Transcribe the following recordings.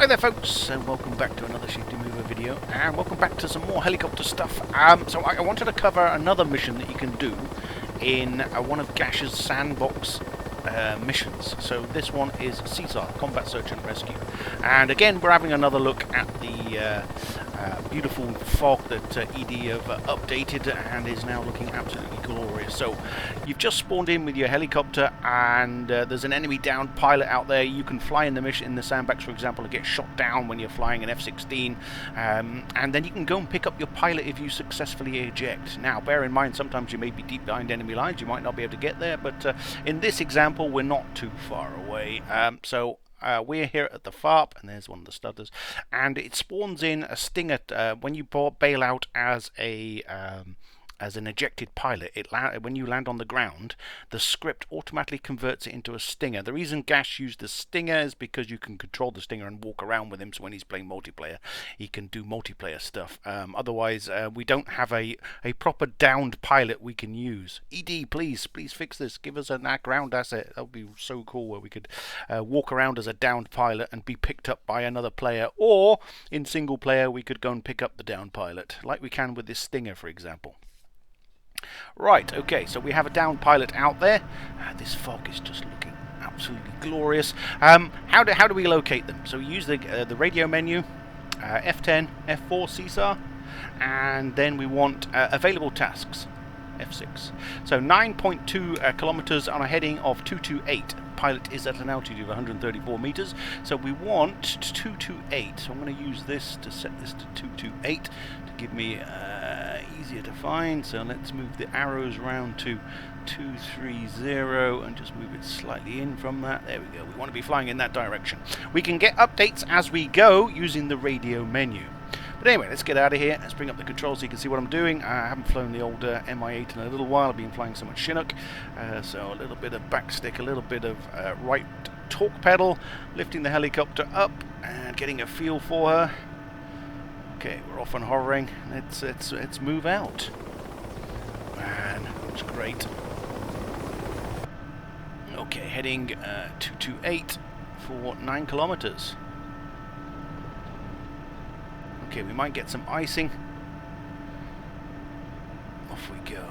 Hi there folks, and welcome back to another Shifty Mover video, and welcome back to some more helicopter stuff. So I wanted to cover another mission that you can do in one of Gash's sandbox missions. So this one is CSAR, Combat Search and Rescue. And again, we're having another look at the beautiful fog that ED have updated and is now looking absolutely glorious. So you've just spawned in with your helicopter, and there's an enemy downed pilot out there. You can fly in the mission in the sandbox, for example, and get shot down when you're flying an F-16, and then you can go and pick up your pilot if you successfully eject. Now bear in mind, sometimes you may be deep behind enemy lines, you might not be able to get there, but in this example we're not too far away. We're here at the FARP, and there's one of the stutters, and it spawns in a stinger when you bail out as an ejected pilot. When you land on the ground, the script automatically converts it into a stinger. The reason Gash used the stinger is because you can control the stinger and walk around with him, so when he's playing multiplayer, he can do multiplayer stuff. Otherwise, we don't have a proper downed pilot we can use. ED, please fix this. Give us a ground asset. That would be so cool, where we could walk around as a downed pilot and be picked up by another player, or in single player we could go and pick up the downed pilot, like we can with this stinger, for example. Right, okay, so we have a downed pilot out there. This fog is just looking absolutely glorious. How do we locate them? So we use the radio menu, F10, F4, CSAR, and then we want available tasks, F6. So 9.2 kilometers on a heading of 228. Pilot is at an altitude of 134 meters, so we want 228. So I'm going to use this to set this to 228 to give me easier to find. So let's move the arrows round to 230 and just move it slightly in from that. There we go. We want to be flying in that direction. We can get updates as we go using the radio menu. But anyway, let's get out of here. Let's bring up the controls so you can see what I'm doing. I haven't flown the old Mi-8 in a little while. I've been flying so much Chinook. So a little bit of backstick, a little bit of right torque pedal, lifting the helicopter up and getting a feel for her. Okay, we're off and hovering. Let's move out. Man, that's great. Okay, heading 228 for 9 kilometers. Okay, we might get some icing. Off we go.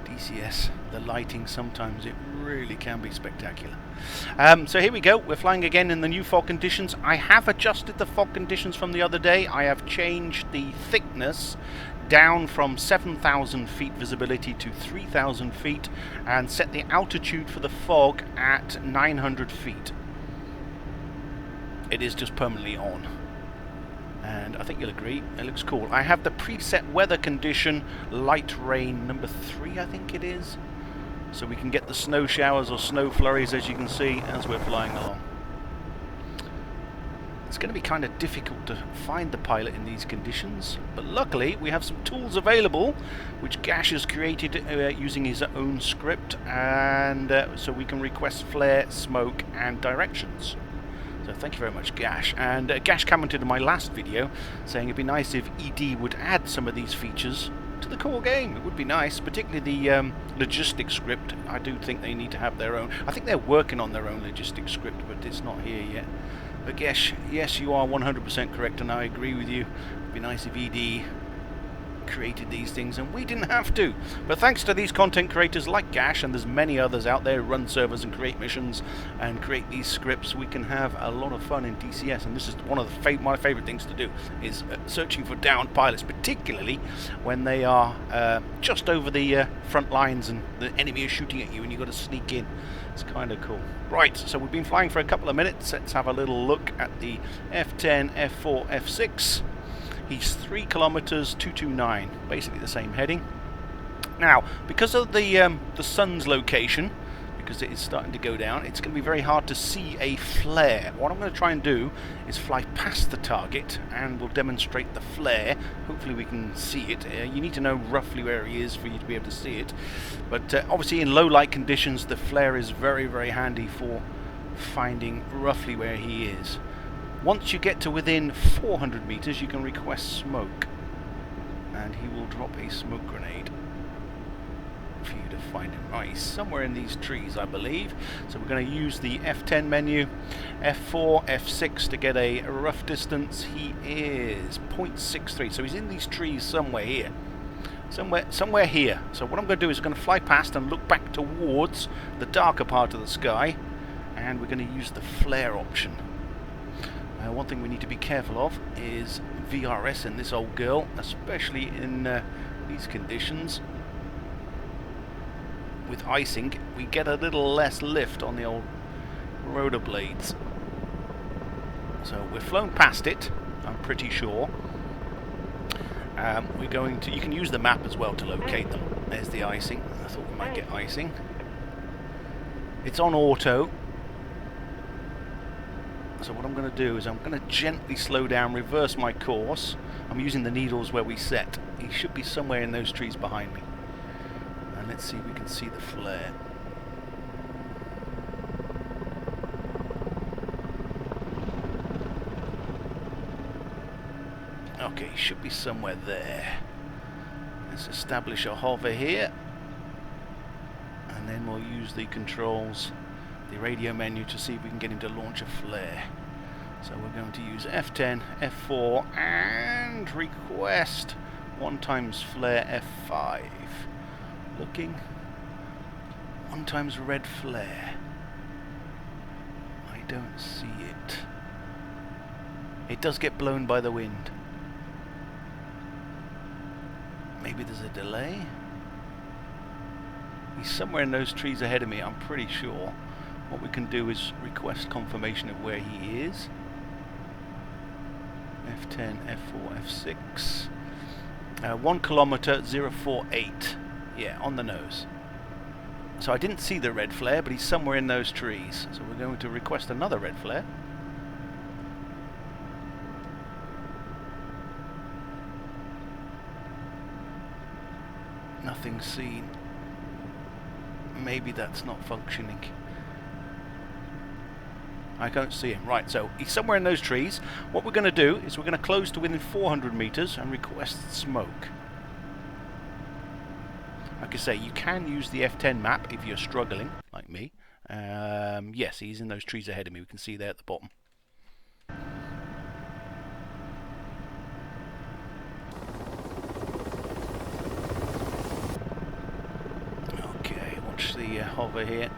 DCS, the lighting, sometimes it really can be spectacular. So here we go, we're flying again in the new fog conditions. I have adjusted the fog conditions from the other day. I have changed the thickness down from 7,000 feet visibility to 3,000 feet and set the altitude for the fog at 900 feet. It is just permanently on, and I think you'll agree, it looks cool. I have the preset weather condition, light rain number 3, I think it is, so we can get the snow showers or snow flurries, as you can see, as we're flying along. It's going to be kind of difficult to find the pilot in these conditions, but luckily we have some tools available which Gash has created using his own script, and so we can request flare, smoke and directions. So thank you very much, Gash. And Gash commented in my last video saying it'd be nice if ED would add some of these features to the core game. It would be nice, particularly the logistics script. I do think they need to have their own. I think they're working on their own logistics script, but it's not here yet. But yes, you are 100% correct, and I agree with you. It'd be nice if ED created these things and we didn't have to. But thanks to these content creators like Gash, and there's many others out there who run servers and create missions and create these scripts, we can have a lot of fun in DCS. And this is one of my favorite things to do, is searching for downed pilots, particularly when they are just over the front lines and the enemy is shooting at you and you've got to sneak in. It's kind of cool. Right, so we've been flying for a couple of minutes. Let's have a little look at the F10, F4, F6. He's 3 kilometers 229, basically the same heading. Now, because of the sun's location, because it is starting to go down, it's going to be very hard to see a flare. What I'm going to try and do is fly past the target, and we'll demonstrate the flare. Hopefully we can see it. You need to know roughly where he is for you to be able to see it. But obviously in low light conditions, the flare is very, very handy for finding roughly where he is. Once you get to within 400 meters, you can request smoke, and he will drop a smoke grenade. for you to find him. Right, he's somewhere in these trees, I believe. So we're going to use the F10 menu, F4, F6 to get a rough distance. He is 0.63, so he's in these trees somewhere here. Somewhere here. So what I'm going to do is I'm going to fly past and look back towards the darker part of the sky, and we're going to use the flare option. One thing we need to be careful of is VRS in this old girl, especially in these conditions. With icing, we get a little less lift on the old rotor blades. So we've flown past it, I'm pretty sure. We're going to. You can use the map as well to locate them. There's the icing. I thought we might get icing. It's on auto. So what I'm going to do is I'm going to gently slow down, reverse my course. I'm using the needles where we set. He should be somewhere in those trees behind me. And let's see if we can see the flare. Okay, he should be somewhere there. Let's establish a hover here. And then we'll use the controls, the radio menu, to see if we can get him to launch a flare. So we're going to use F10, F4, and request 1x flare F5. Looking. 1x red flare. I don't see it. It does get blown by the wind. Maybe there's a delay. He's somewhere in those trees ahead of me, I'm pretty sure. What we can do is request confirmation of where he is. F10, F4, F6. 1 kilometer 048. Yeah, on the nose. So I didn't see the red flare, but he's somewhere in those trees. So we're going to request another red flare. Nothing seen. Maybe that's not functioning. I can't see him. Right, so he's somewhere in those trees. What we're going to do is we're going to close to within 400 meters and request smoke. Like I say, you can use the F10 map if you're struggling, like me. Yes, he's in those trees ahead of me. We can see there at the bottom. Okay, watch the hover here.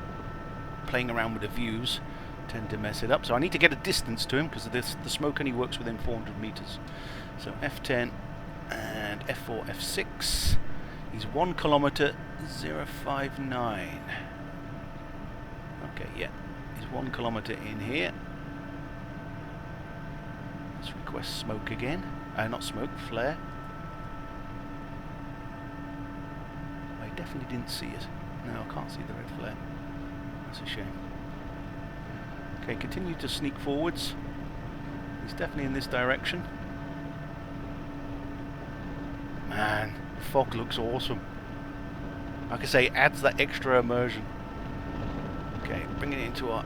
Playing around with the views tend to mess it up. So I need to get a distance to him because the smoke only works within 400 meters. So F10 and F4, F6. He's 1 kilometer 059. Okay, yeah. He's 1 kilometer in here. Let's request smoke again. Not smoke, flare. I definitely didn't see it. No, I can't see the red flare. That's a shame. Okay, continue to sneak forwards. He's definitely in this direction. Man, the fog looks awesome. Like I say, it adds that extra immersion. Okay, bringing it into our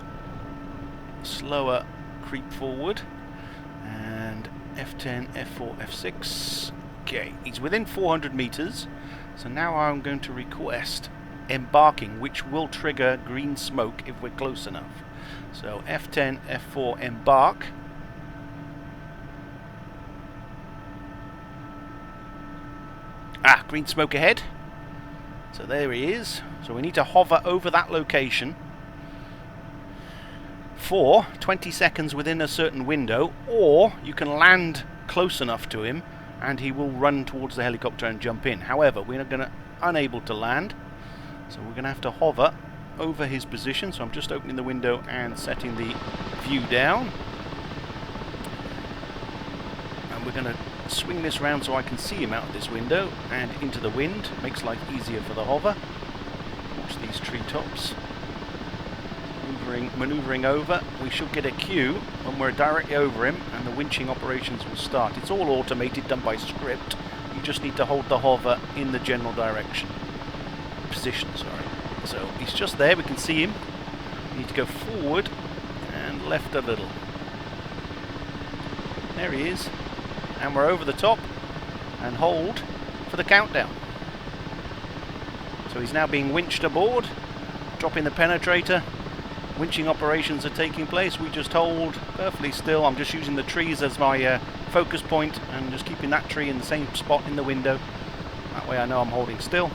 slower creep forward. And F10, F4, F6. Okay, he's within 400 meters. So now I'm going to request embarking, which will trigger green smoke if we're close enough. So F10, F4, embark. Ah, green smoke ahead. So there he is. So we need to hover over that location for 20 seconds within a certain window, or you can land close enough to him and he will run towards the helicopter and jump in. However, we're unable to land, so we're going to have to hover over his position. So I'm just opening the window and setting the view down, and we're going to swing this round so I can see him out of this window and into the wind. Makes life easier for the hover. Watch these treetops. Maneuvering over. We should get a cue when we're directly over him and the winching operations will start. It's all automated, done by script. You just need to hold the hover in the general direction. Position, sorry. So he's just there, we can see him. We need to go forward and left a little. There he is. And we're over the top and hold for the countdown. So he's now being winched aboard, dropping the penetrator. Winching operations are taking place. We just hold perfectly still. I'm just using the trees as my focus point and just keeping that tree in the same spot in the window. That way I know I'm holding still.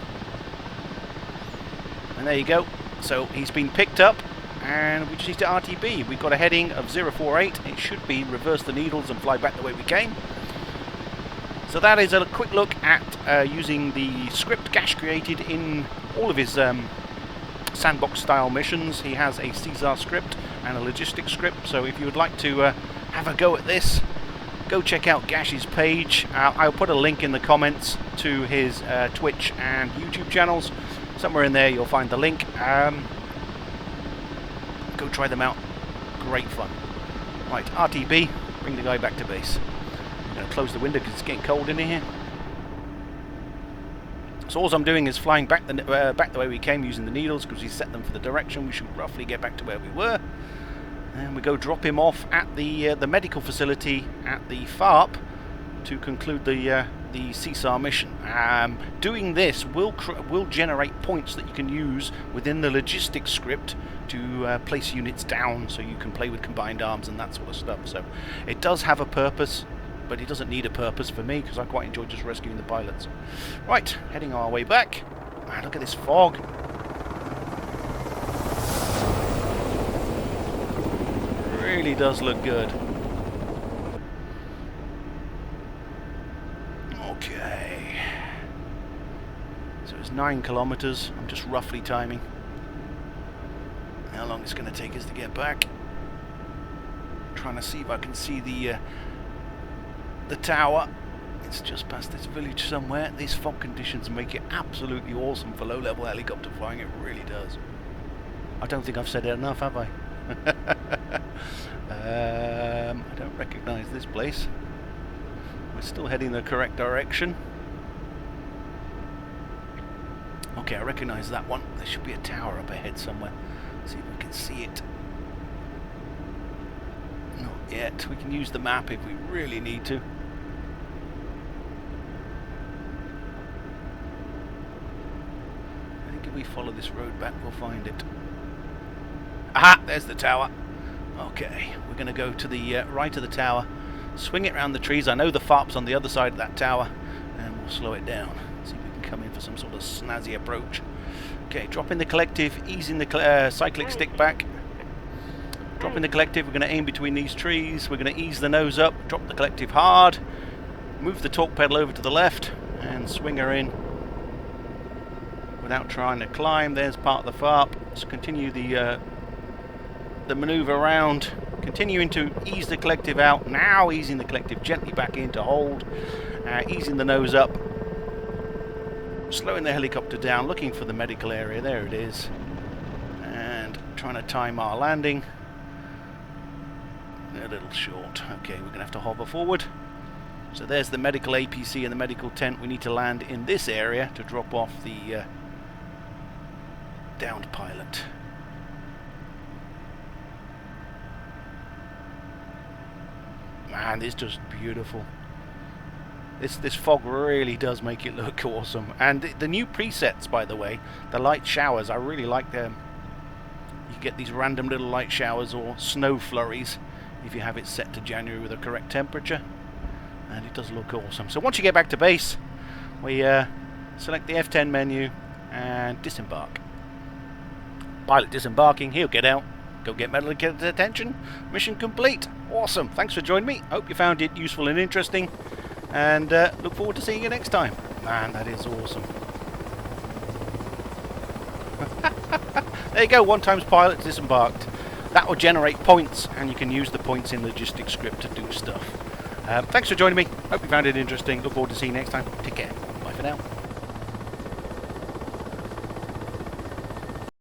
And there you go. So he's been picked up and we just need to RTB. We've got a heading of 048. It should be reverse the needles and fly back the way we came. So that is a quick look at using the script Gash created in all of his sandbox style missions. He has a CSAR script and a logistics script, so if you would like to have a go at this, go check out Gash's page. I'll put a link in the comments to his Twitch and YouTube channels. Somewhere in there you'll find the link. Go try them out. Great fun. Right, RTB, bring the guy back to base. I'm going to close the window because it's getting cold in here. So all I'm doing is flying back the way we came using the needles because we set them for the direction. We should roughly get back to where we were. And we go drop him off at the medical facility at the FARP to conclude the CSAR mission. Doing this will generate points that you can use within the logistics script to place units down so you can play with combined arms and that sort of stuff. So it does have a purpose, but it doesn't need a purpose for me because I quite enjoy just rescuing the pilots. Right, heading our way back. Man, look at this fog. Really does look good. Okay. So it's 9 kilometers. I'm just roughly timing how long it's going to take us to get back. Trying to see if I can see the tower. It's just past this village somewhere. These fog conditions make it absolutely awesome for low-level helicopter flying. It really does. I don't think I've said it enough, have I? I don't recognise this place. We're still heading the correct direction. Okay, I recognise that one. There should be a tower up ahead somewhere. See if we can see it. Not yet. We can use the map if we really need to. I think if we follow this road back, we'll find it. Aha! There's the tower. Okay, we're going to go to the right of the tower, swing it around the trees. I know the FARP's on the other side of that tower, and we'll slow it down. See if we can come in for some sort of snazzy approach. Okay, dropping the collective, easing the cyclic stick back. Dropping the collective, we're going to aim between these trees. We're going to ease the nose up, drop the collective hard, move the torque pedal over to the left, and swing her in without trying to climb. There's part of the FARP. Let's continue the maneuver around, continuing to ease the collective out, now easing the collective gently back in to hold, easing the nose up, slowing the helicopter down, looking for the medical area. There it is, and trying to time our landing. A little short. Okay, we're going to have to hover forward. So there's the medical APC and the medical tent. We need to land in this area to drop off the downed pilot. Man, it's just beautiful. This fog really does make it look awesome. And the new presets, by the way, the light showers, I really like them. You get these random little light showers or snow flurries if you have it set to January with a correct temperature. And it does look awesome. So once you get back to base, we select the F10 menu and disembark. Pilot disembarking, he'll get out. Go get medical attention. Mission complete. Awesome. Thanks for joining me. Hope you found it useful and interesting. And look forward to seeing you next time. Man, that is awesome. There you go. 1 times pilot disembarked. That will generate points, and you can use the points in logistics script to do stuff. Thanks for joining me. Hope you found it interesting. Look forward to seeing you next time. Take care. Bye for now.